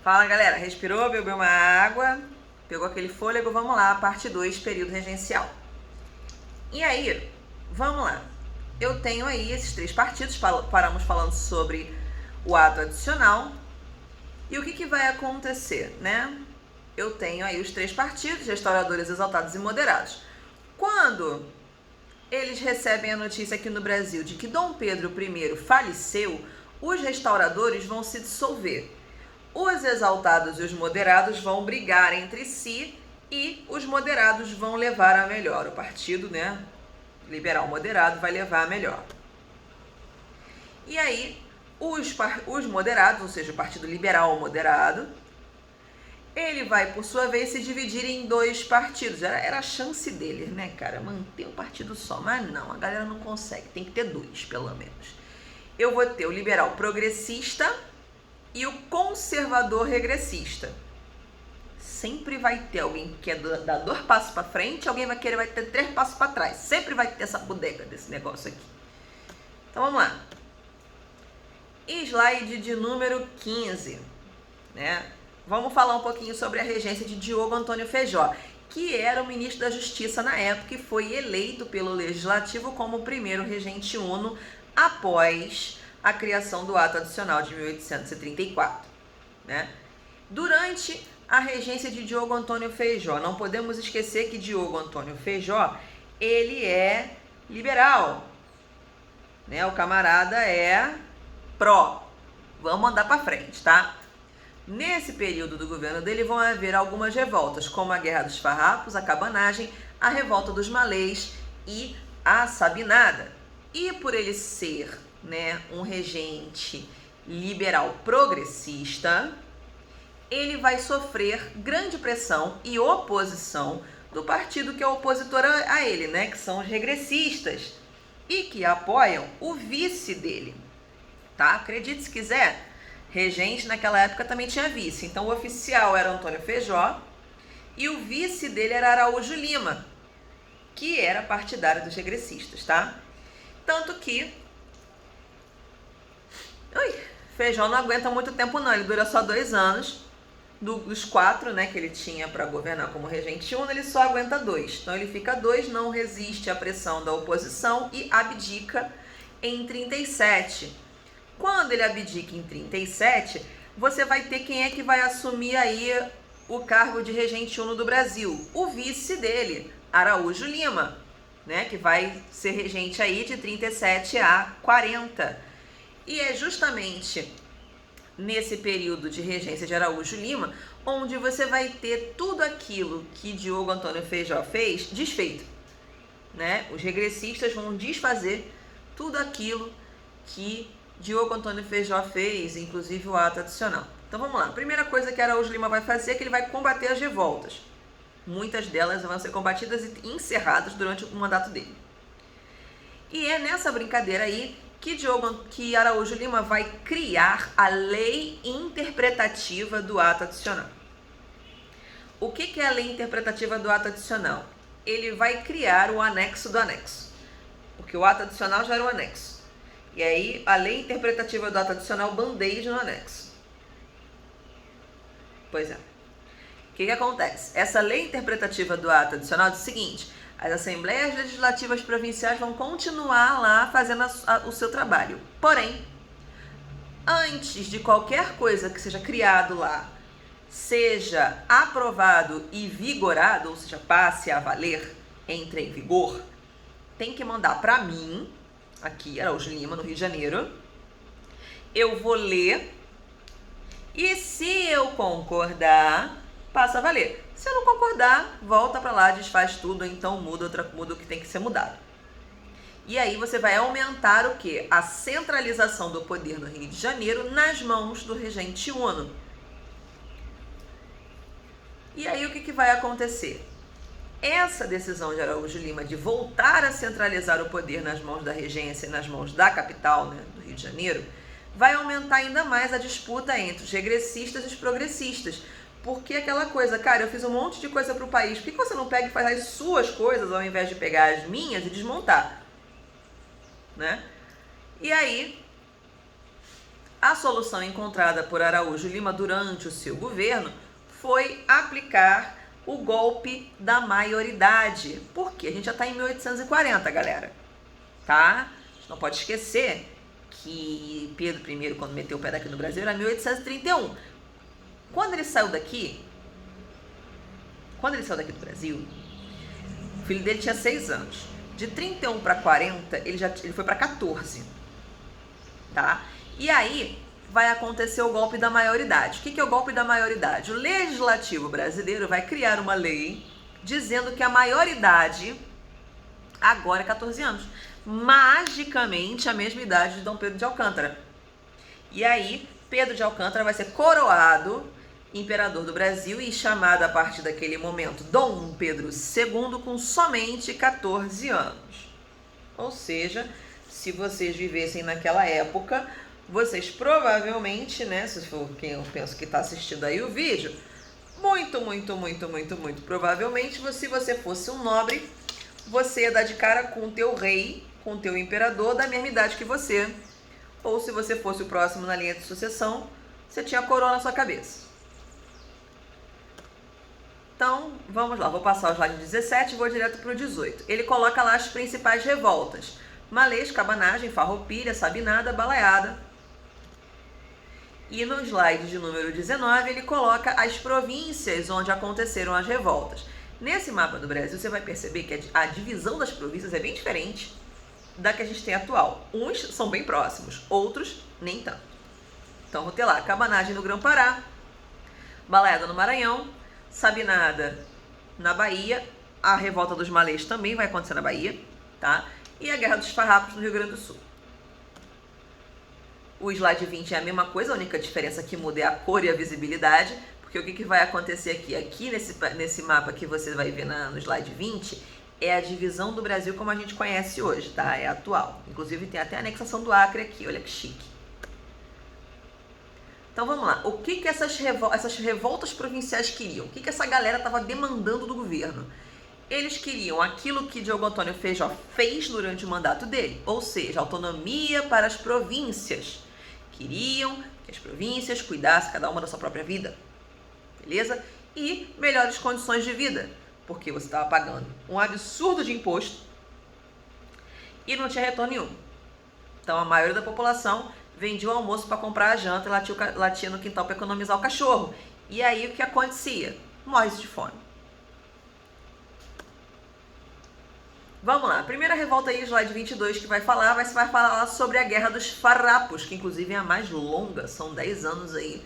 Fala, galera, respirou, bebeu uma água, pegou aquele fôlego, vamos lá, parte 2, período regencial. E aí, vamos lá. Eu tenho aí esses 3 partidos, paramos falando sobre o ato adicional. E o que vai acontecer, né? Eu tenho aí os 3 partidos, restauradores, exaltados e moderados. Quando eles recebem a notícia aqui no Brasil de que Dom Pedro I faleceu, os restauradores vão se dissolver. Os exaltados e os moderados vão brigar entre si e os moderados vão levar a melhor. O partido, né, liberal moderado vai levar a melhor. E aí, os moderados, ou seja, o partido liberal moderado, ele vai, por sua vez, se dividir em 2 partidos. Era a chance deles, né, cara? Manter um partido só. Mas não, a galera não consegue. Tem que ter 2, pelo menos. Eu vou ter o liberal progressista e o conservador regressista. Sempre vai ter alguém que quer dar 2 passos para frente, alguém vai ter 3 passos para trás. Sempre vai ter essa bodega desse negócio aqui. Então vamos lá. Slide de número 15, né? Vamos falar um pouquinho sobre a regência de Diogo Antônio Feijó, que era o ministro da Justiça na época e foi eleito pelo Legislativo como o primeiro regente uno após a criação do ato adicional de 1834, né? Durante a regência de Diogo Antônio Feijó, não podemos esquecer que Diogo Antônio Feijó, ele é liberal, né? O camarada é pró. Vamos andar para frente, tá? Nesse período do governo dele vão haver algumas revoltas, como a Guerra dos Farrapos, a Cabanagem, a Revolta dos Malês e a Sabinada. E por ele ser, né, um regente liberal progressista, ele vai sofrer grande pressão e oposição do partido que é opositor a ele, né, que são os regressistas, e que apoiam o vice dele, tá? Acredite se quiser, regente naquela época também tinha vice. Então o oficial era Antônio Feijó e o vice dele era Araújo Lima, que era partidário dos regressistas, tá? Tanto que Feijó não aguenta muito tempo não, ele dura só 2 anos. Dos 4, né, que ele tinha para governar como regente uno, ele só aguenta 2. Então ele fica 2, não resiste à pressão da oposição e abdica em 37. Quando ele abdica em 37, você vai ter quem é que vai assumir aí o cargo de regente uno do Brasil? O vice dele, Araújo Lima, né, que vai ser regente aí de 37 a 40. E é justamente nesse período de regência de Araújo Lima onde você vai ter tudo aquilo que Diogo Antônio Feijó fez desfeito, né? Os regressistas vão desfazer tudo aquilo que Diogo Antônio Feijó fez, inclusive o ato adicional. Então vamos lá. A primeira coisa que Araújo Lima vai fazer é que ele vai combater as revoltas. Muitas delas vão ser combatidas e encerradas durante o mandato dele. E é nessa brincadeira aí que Araújo Lima vai criar a lei interpretativa do ato adicional. O que é a lei interpretativa do ato adicional? Ele vai criar o anexo do anexo, porque o ato adicional já era o anexo. E aí a lei interpretativa do ato adicional bandeja no anexo. Pois é. O que acontece? Essa lei interpretativa do ato adicional diz o seguinte: as assembleias legislativas provinciais vão continuar lá fazendo o seu trabalho. Porém, antes de qualquer coisa que seja criado lá, seja aprovado e vigorado, ou seja, passe a valer, entre em vigor, tem que mandar para mim, aqui, Araújo Lima, no Rio de Janeiro. Eu vou ler e se eu concordar, passa a valer. Se eu não concordar, volta para lá, desfaz tudo, então muda o que tem que ser mudado. E aí você vai aumentar o quê? A centralização do poder no Rio de Janeiro nas mãos do regente uno. E aí o que vai acontecer? Essa decisão de Araújo Lima de voltar a centralizar o poder nas mãos da regência e nas mãos da capital, né, do Rio de Janeiro, vai aumentar ainda mais a disputa entre os regressistas e os progressistas. Porque aquela coisa, cara, eu fiz um monte de coisa pro país, por que você não pega e faz as suas coisas ao invés de pegar as minhas e desmontar? Né? E aí, A solução encontrada por Araújo Lima durante o seu governo foi aplicar o golpe da maioridade. Por quê? A gente já está em 1840, galera. Tá? A gente não pode esquecer que Pedro I, quando meteu o pé daqui no Brasil, era 1831. Quando ele saiu daqui do Brasil, o filho dele tinha 6 anos. De 31 para 40, ele foi para 14. Tá? E aí vai acontecer o golpe da maioridade. O que é o golpe da maioridade? O legislativo brasileiro vai criar uma lei dizendo que a maioridade agora é 14 anos. Magicamente a mesma idade de Dom Pedro de Alcântara. E aí Pedro de Alcântara vai ser coroado imperador do Brasil e chamado a partir daquele momento Dom Pedro II com somente 14 anos. Ou seja, se vocês vivessem naquela época, vocês provavelmente, né, se for quem eu penso que está assistindo aí o vídeo, muito provavelmente, se você fosse um nobre, você ia dar de cara com o teu rei, com o teu imperador da mesma idade que você. Ou se você fosse o próximo na linha de sucessão, você tinha a coroa na sua cabeça. Então, vamos lá, vou passar o slide 17 e vou direto para o 18. Ele coloca lá as principais revoltas: Malês, Cabanagem, Farroupilha, Sabinada, Balaiada. E no slide de número 19, ele coloca as províncias onde aconteceram as revoltas. Nesse mapa do Brasil, você vai perceber que a divisão das províncias é bem diferente da que a gente tem atual. Uns são bem próximos, outros nem tanto. Então, vou ter lá Cabanagem no Grão-Pará, Balaiada no Maranhão, Sabinada na Bahia, a revolta dos malês também vai acontecer na Bahia, tá? E a Guerra dos Farrapos no Rio Grande do Sul. O slide 20 é a mesma coisa, a única diferença que muda é a cor e a visibilidade, porque o que vai acontecer aqui? Aqui nesse mapa que você vai ver no slide 20, é a divisão do Brasil como a gente conhece hoje, tá? É atual. Inclusive tem até a anexação do Acre aqui, olha que chique. Então vamos lá, o que essas revoltas provinciais queriam? O que essa galera estava demandando do governo? Eles queriam aquilo que Diogo Antônio Feijó fez durante o mandato dele, ou seja, autonomia para as províncias. Queriam que as províncias cuidassem cada uma da sua própria vida, beleza? E melhores condições de vida, porque você estava pagando um absurdo de imposto e não tinha retorno nenhum. Então a maioria da população vendia o almoço para comprar a janta e latia no quintal para economizar o cachorro. E aí o que acontecia? Morre de fome. Vamos lá, a primeira revolta aí, slide 22, que vai falar sobre a Guerra dos Farrapos, que inclusive é a mais longa, são 10 anos aí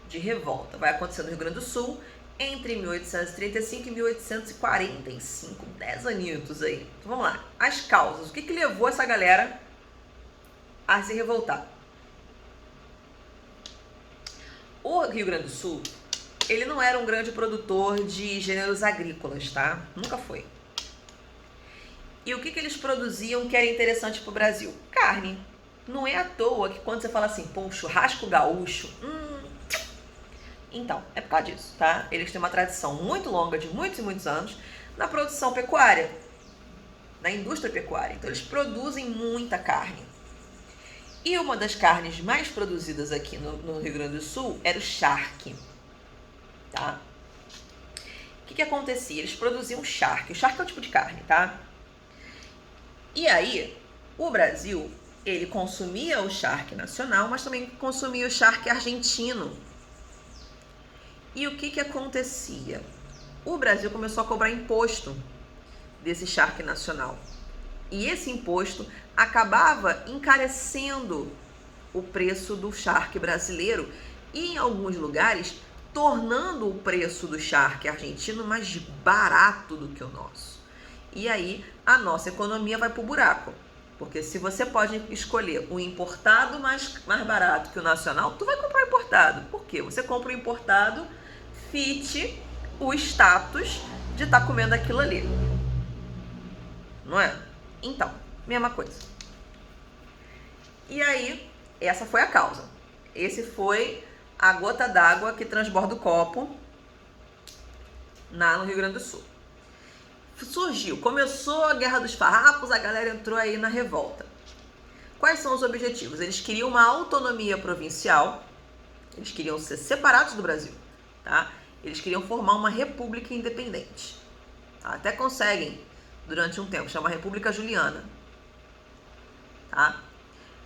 de revolta. Vai acontecer no Rio Grande do Sul entre 1835 e 1845, 10 aninhos aí. Então vamos lá, as causas, o que levou essa galera a se revoltar? O Rio Grande do Sul, ele não era um grande produtor de gêneros agrícolas, tá? Nunca foi. E o que eles produziam que era interessante para o Brasil? Carne. Não é à toa que quando você fala assim, pô, um churrasco gaúcho, então, é por causa disso, tá? Eles têm uma tradição muito longa, de muitos e muitos anos, na produção pecuária, na indústria pecuária. Então, eles produzem muita carne. E uma das carnes mais produzidas aqui no Rio Grande do Sul era o charque, tá? O que acontecia? Eles produziam charque. O charque é um tipo de carne, tá? E aí, o Brasil, ele consumia o charque nacional, mas também consumia o charque argentino. E o que acontecia? O Brasil começou a cobrar imposto desse charque nacional. E esse imposto acabava encarecendo o preço do charque brasileiro e, em alguns lugares, tornando o preço do charque argentino mais barato do que o nosso. E aí, a nossa economia vai pro buraco. Porque se você pode escolher o importado mais barato que o nacional, tu vai comprar o importado. Por quê? Você compra o importado, fit o status de estar comendo aquilo ali. Não é? Então, mesma coisa. E aí, essa foi a causa. Esse foi a gota d'água que transborda o copo no Rio Grande do Sul. Começou a Guerra dos Farrapos, a galera entrou aí na revolta. Quais são os objetivos? Eles queriam uma autonomia provincial, eles queriam ser separados do Brasil, tá? Eles queriam formar uma república independente. Tá? Até conseguem durante um tempo, chama República Juliana. Tá?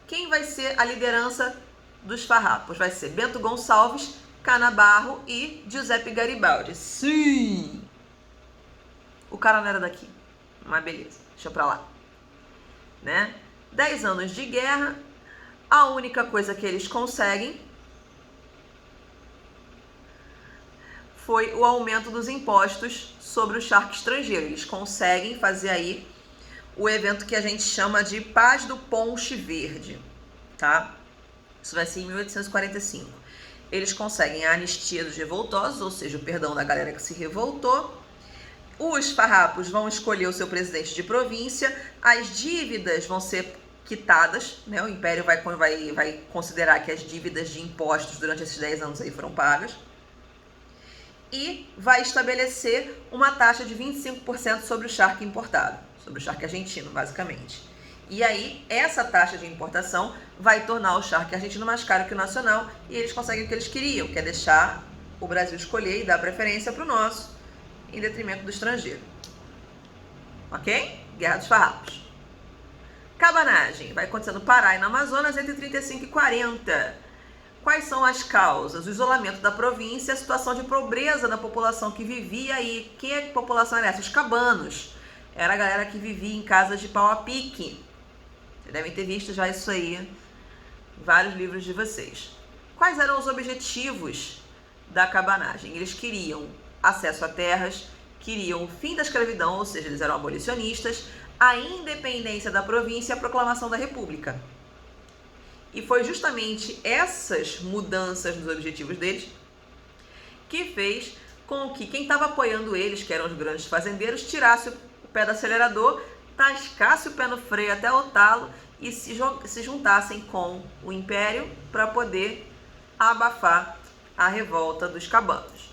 Quem vai ser a liderança dos farrapos? Vai ser Bento Gonçalves, Canabarro e Giuseppe Garibaldi. Sim! O cara não era daqui, mas beleza, deixa pra lá. Né? 10 anos de guerra, a única coisa que eles conseguem foi o aumento dos impostos sobre o charque estrangeiro. Eles conseguem fazer aí o evento que a gente chama de Paz do Ponche Verde, tá? Isso vai ser em 1845. Eles conseguem a anistia dos revoltosos, ou seja, o perdão da galera que se revoltou. Os farrapos vão escolher o seu presidente de província, as dívidas vão ser quitadas, né? O Império vai considerar que as dívidas de impostos durante esses 10 anos aí foram pagas. E vai estabelecer uma taxa de 25% sobre o charque importado, sobre o charque argentino, basicamente. E aí, essa taxa de importação vai tornar o charque argentino mais caro que o nacional e eles conseguem o que eles queriam, que é deixar o Brasil escolher e dar preferência para o nosso, em detrimento do estrangeiro. Ok? Guerra dos Farrapos. Cabanagem vai acontecer no Pará e no Amazonas entre 35 e 40. Quais são as causas? O isolamento da província, a situação de pobreza da população que vivia aí. Quem é que população era essa? Os cabanos. Era a galera que vivia em casas de pau a pique. Vocês devem ter visto já isso aí em vários livros de vocês. Quais eram os objetivos da cabanagem? Eles queriam acesso a terras, queriam o fim da escravidão, ou seja, eles eram abolicionistas, a independência da província e a proclamação da república. E foi justamente essas mudanças nos objetivos deles que fez com que quem estava apoiando eles, que eram os grandes fazendeiros, tirasse o pé do acelerador, tascasse o pé no freio até o talo e se juntassem com o Império para poder abafar a revolta dos cabanos.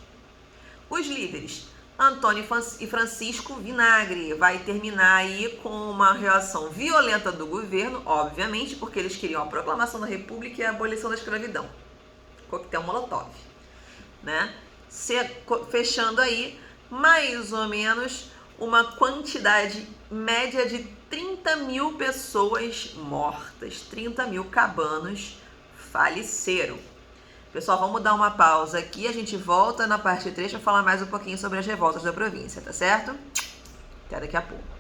Os líderes, Antônio e Francisco Vinagre, vai terminar aí com uma reação violenta do governo, obviamente, porque eles queriam a proclamação da República e a abolição da escravidão. Coquetel Molotov, né? Fechando aí, mais ou menos, uma quantidade média de 30 mil pessoas mortas, 30 mil cabanos faleceram. Pessoal, vamos dar uma pausa aqui, a gente volta na parte 3 para falar mais um pouquinho sobre as revoltas da província, tá certo? Até daqui a pouco.